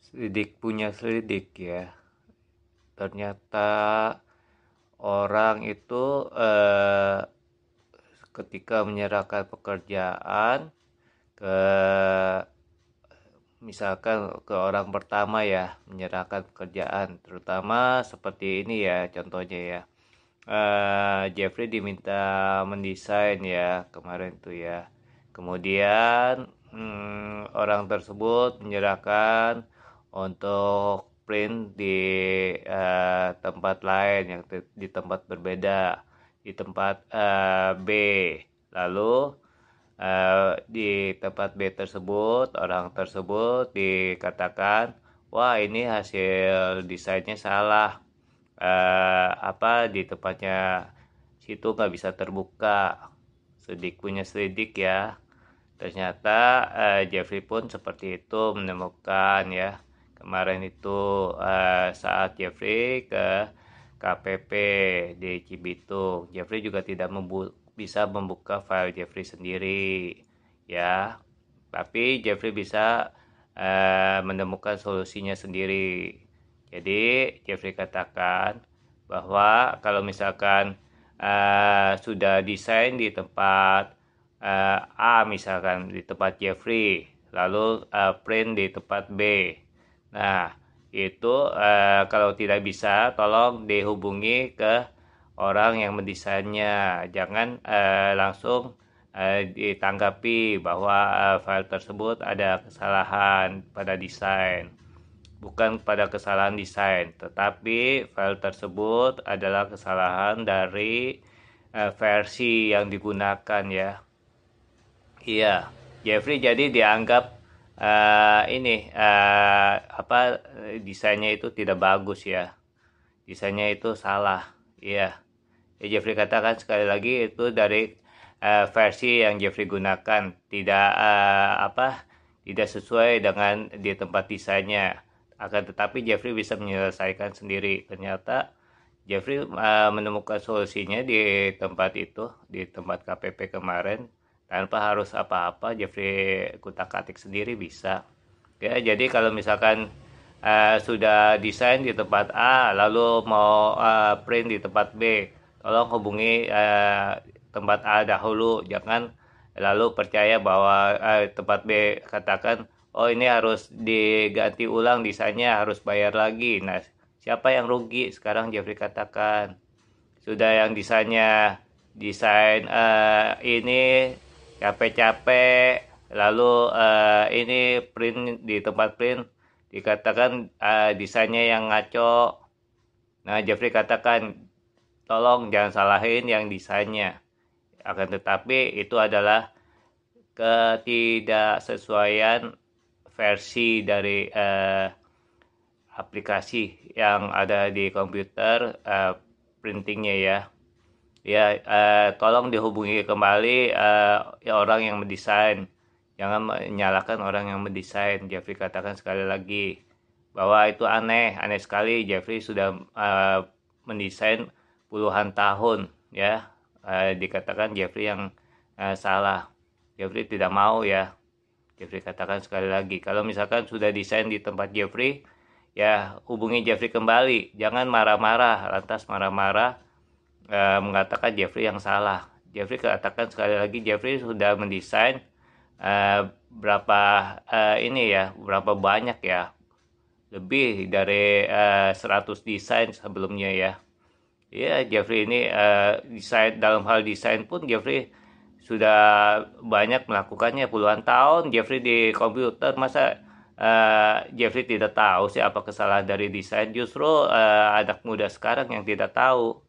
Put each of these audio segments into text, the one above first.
Selidik punya selidik ya. Ternyata orang itu ketika menyerahkan pekerjaan ke misalkan ke orang pertama ya, menyerahkan pekerjaan, terutama seperti ini ya contohnya ya. Jeffrey diminta mendesain ya kemarin tuh ya. Kemudian orang tersebut menyerahkan untuk print di tempat lain yang di tempat berbeda, di tempat B. Lalu di tempat B tersebut orang tersebut dikatakan, wah ini hasil desainnya salah, di tempatnya situ nggak bisa terbuka. Selidik punya selidik ya. Ternyata Jeffrey pun seperti itu menemukan ya. Kemarin itu saat Jeffrey ke KPP di Cibitung, Jeffrey juga tidak bisa membuka file Jeffrey sendiri ya. Tapi Jeffrey bisa menemukan solusinya sendiri. Jadi Jeffrey katakan bahwa kalau misalkan sudah desain di tempat A, misalkan di tempat Jeffrey, lalu print di tempat B. Nah, itu kalau tidak bisa, tolong dihubungi ke orang yang mendesainnya. Jangan langsung ditanggapi bahwa file tersebut ada kesalahan pada desain. Bukan pada kesalahan desain, tetapi file tersebut adalah kesalahan dari versi yang digunakan ya. Iya, Jeffrey jadi dianggap desainnya itu tidak bagus ya. Desainnya itu salah. Iya. Ya, Jeffrey katakan sekali lagi itu dari versi yang Jeffrey gunakan tidak sesuai dengan di tempat desainnya. Akan tetapi Jeffrey bisa menyelesaikan sendiri. Ternyata Jeffrey menemukan solusinya di tempat itu, di tempat KPP kemarin, tanpa harus apa-apa. Jeffrey kutak-atik sendiri bisa. Ya, jadi kalau misalkan sudah desain di tempat A, lalu mau print di tempat B, tolong hubungi tempat A dahulu. Jangan lalu percaya bahwa tempat B katakan, oh ini harus diganti ulang desainnya, harus bayar lagi. Nah, siapa yang rugi? Sekarang Jeffrey katakan, sudah yang desainnya desain ini capek-capek, lalu ini print di tempat print dikatakan desainnya yang ngaco. Nah, Jeffrey katakan, tolong jangan salahin yang desainnya. Akan tetapi itu adalah ketidaksesuaian versi dari aplikasi yang ada di komputer printingnya ya. Ya, tolong dihubungi kembali orang yang mendesain. Jangan menyalahkan orang yang mendesain. Jeffrey katakan sekali lagi bahwa itu aneh sekali. Jeffrey sudah mendesain puluhan tahun ya. Dikatakan Jeffrey yang salah. Jeffrey tidak mau ya. Jeffrey katakan sekali lagi, kalau misalkan sudah desain di tempat Jeffrey, ya hubungi Jeffrey kembali. Jangan marah-marah, lantas marah-marah mengatakan Jeffrey yang salah. Jeffrey katakan sekali lagi, Jeffrey sudah mendesain berapa berapa banyak ya, lebih dari 100 desain sebelumnya ya. Ya, Jeffrey ini desain, dalam hal desain pun Jeffrey sudah banyak melakukannya, puluhan tahun Jeffrey di komputer. Masa Jeffrey tidak tahu sih apa kesalahan dari desain? Justru anak muda sekarang yang tidak tahu.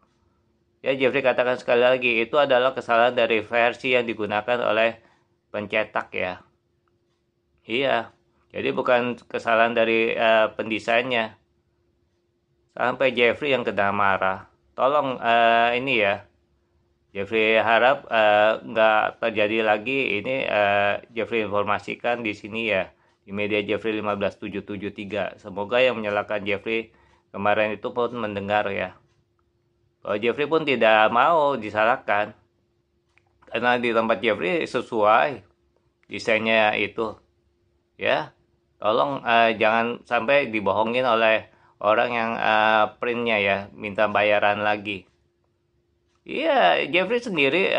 Ya, Jeffrey katakan sekali lagi, itu adalah kesalahan dari versi yang digunakan oleh pencetak ya. Iya, jadi bukan kesalahan dari pendesainnya. Sampai Jeffrey yang kena marah. Tolong ini ya, Jeffrey harap nggak terjadi lagi ini. Jeffrey informasikan di sini ya, di media Jeffrey 15773. Semoga yang menyalahkan Jeffrey kemarin itu pun mendengar ya, bahwa Jeffrey pun tidak mau disalahkan karena di tempat Jeffrey sesuai desainnya itu ya. tolong jangan sampai dibohongin oleh orang yang printnya ya, minta bayaran lagi. Iya, Jeffrey sendiri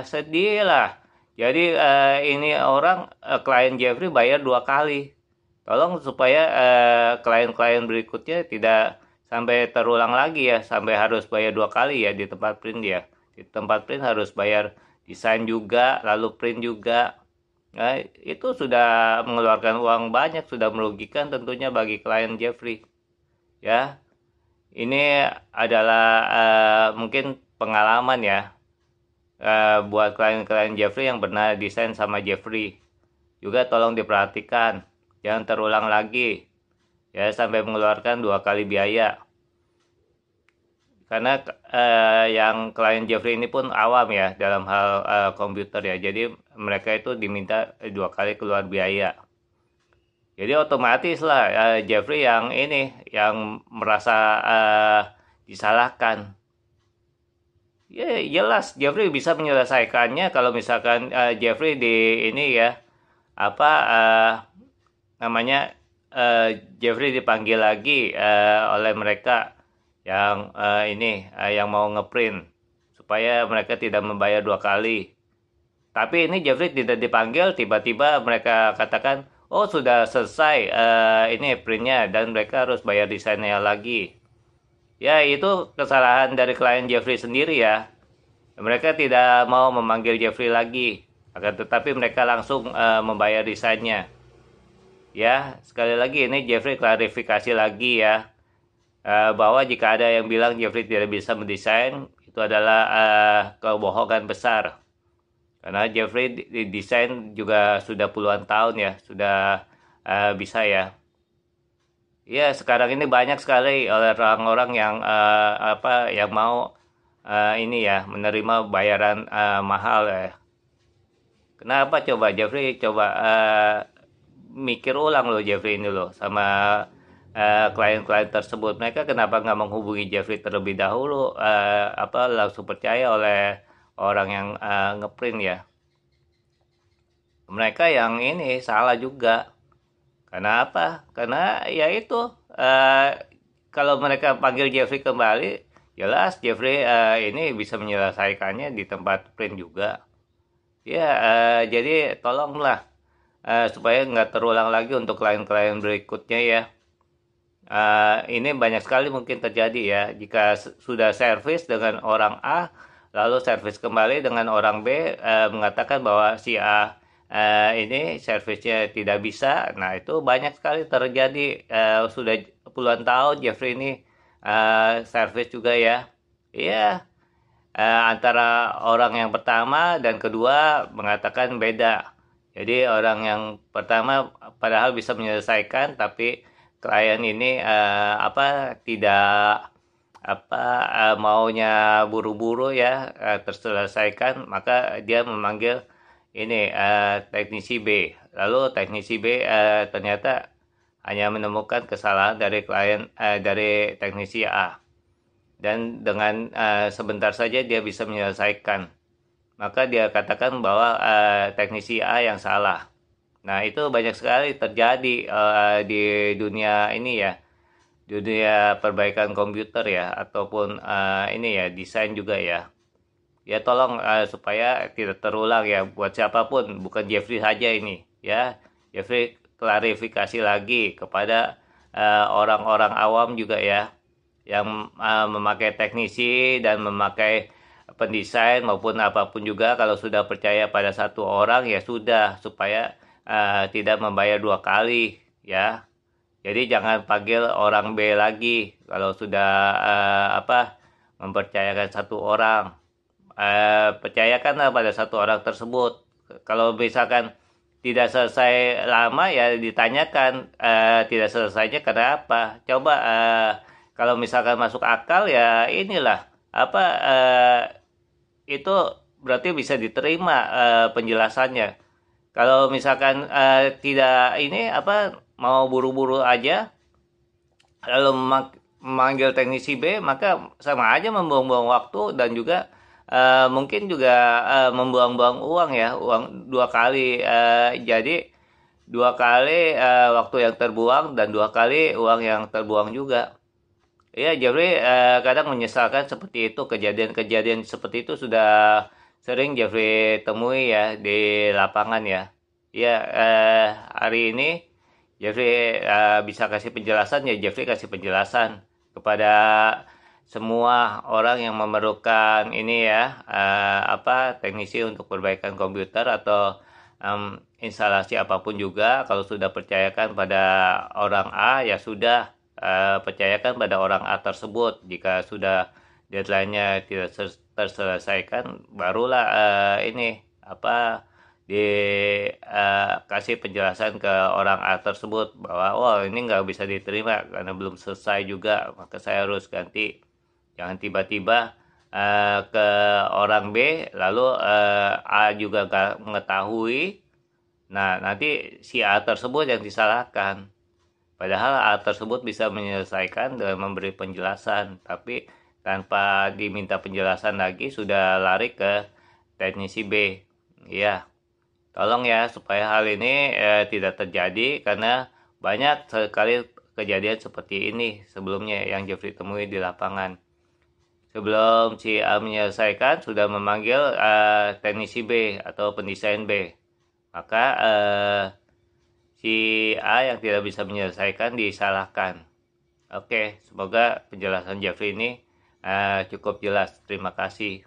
sedih lah. Jadi ini orang klien Jeffrey bayar 2 kali. Tolong supaya klien-klien berikutnya tidak sampai terulang lagi ya, sampai harus bayar 2 kali ya di tempat print ya. Di tempat print harus bayar desain juga, lalu print juga. Nah, itu sudah mengeluarkan uang banyak, sudah merugikan tentunya bagi klien Jeffrey. Ya, ini adalah mungkin pengalaman ya buat klien-klien Jeffrey yang pernah desain sama Jeffrey. Juga tolong diperhatikan, jangan terulang lagi ya sampai mengeluarkan 2 kali biaya. Karena yang klien Jeffrey ini pun awam ya dalam hal komputer ya, jadi mereka itu diminta 2 kali keluar biaya. Jadi otomatis lah Jeffrey yang ini yang merasa disalahkan. Ya jelas Jeffrey bisa menyelesaikannya kalau misalkan Jeffrey di ini ya apa namanya Jeffrey dipanggil lagi oleh mereka yang yang mau ngeprint supaya mereka tidak membayar 2 kali. Tapi ini Jeffrey tidak dipanggil, tiba-tiba mereka katakan, oh sudah selesai ini printnya dan mereka harus bayar desainnya lagi. Ya itu kesalahan dari klien Jeffrey sendiri ya. Mereka tidak mau memanggil Jeffrey lagi, akan tetapi mereka langsung membayar desainnya. Ya sekali lagi ini Jeffrey klarifikasi lagi ya bahwa jika ada yang bilang Jeffrey tidak bisa mendesain itu adalah kebohongan besar. Karena Jeffrey desain juga sudah puluhan tahun ya, sudah bisa ya. Ya sekarang ini banyak sekali orang-orang yang yang mau ini ya menerima bayaran mahal ya. Kenapa coba Jeffrey coba mikir ulang loh Jeffrey ini loh sama klien-klien tersebut. Mereka kenapa nggak menghubungi Jeffrey terlebih dahulu langsung percaya oleh orang yang ngeprint ya. Mereka yang ini salah juga. Karena apa? Karena ya itu kalau mereka panggil Jeffrey kembali, jelas Jeffrey ini bisa menyelesaikannya di tempat print juga. Ya jadi tolonglah supaya nggak terulang lagi untuk klien-klien berikutnya ya. Ini banyak sekali mungkin terjadi ya jika sudah servis dengan orang A, lalu servis kembali dengan orang B mengatakan bahwa si A ini servisnya tidak bisa. Nah itu banyak sekali terjadi sudah puluhan tahun Jeffrey ini servis juga ya. Iya antara orang yang pertama dan kedua mengatakan beda. Jadi orang yang pertama padahal bisa menyelesaikan tapi klien ini tidak maunya buru-buru ya terselesaikan, maka dia memanggil ini teknisi B. Lalu teknisi B ternyata hanya menemukan kesalahan dari klien dari teknisi A. Dan dengan sebentar saja dia bisa menyelesaikan. Maka dia katakan bahwa teknisi A yang salah. Nah, itu banyak sekali terjadi di dunia ini ya. Dunia perbaikan komputer ya ataupun ini ya desain juga ya. Ya tolong supaya tidak terulang ya buat siapapun, bukan Jeffrey saja ini ya. Jeffrey klarifikasi lagi kepada orang-orang awam juga ya yang memakai teknisi dan memakai pendesain maupun apapun juga, kalau sudah percaya pada satu orang ya sudah, supaya tidak membayar 2 kali ya. Jadi jangan panggil orang B lagi kalau sudah mempercayakan satu orang. Percayakanlah pada satu orang tersebut. Kalau misalkan tidak selesai lama ya ditanyakan tidak selesainya karena apa. Coba kalau misalkan masuk akal ya inilah itu berarti bisa diterima penjelasannya. Kalau misalkan tidak ini mau buru-buru aja lalu memanggil teknisi B, maka sama aja membuang-buang waktu dan juga mungkin juga membuang-buang uang ya, uang 2 kali. Jadi dua kali waktu yang terbuang dan dua kali uang yang terbuang juga. Iya, Jeffrey kadang menyesalkan seperti itu. Kejadian-kejadian seperti itu sudah sering Jeffrey temui ya di lapangan ya. Iya, hari ini Jeffrey bisa kasih penjelasan ya. Jeffrey kasih penjelasan kepada semua orang yang memerlukan ini ya, apa teknisi untuk perbaikan komputer atau instalasi apapun juga. Kalau sudah percayakan pada orang A ya sudah, percayakan pada orang A tersebut. Jika sudah deadline-nya tidak terselesaikan, barulah ini apa dikasih penjelasan ke orang A tersebut bahwa oh ini nggak bisa diterima karena belum selesai juga, maka saya harus ganti. Jangan tiba-tiba ke orang B lalu A juga nggak mengetahui. Nah, nanti si A tersebut yang disalahkan. Padahal A tersebut bisa menyelesaikan dengan memberi penjelasan, tapi tanpa diminta penjelasan lagi sudah lari ke teknisi B. Ya, tolong ya supaya hal ini tidak terjadi karena banyak sekali kejadian seperti ini sebelumnya yang Jeffrey temui di lapangan. Sebelum si A menyelesaikan sudah memanggil teknisi B atau pendesain B. Maka si A yang tidak bisa menyelesaikan disalahkan. Oke, semoga penjelasan Jeffrey ini cukup jelas. Terima kasih.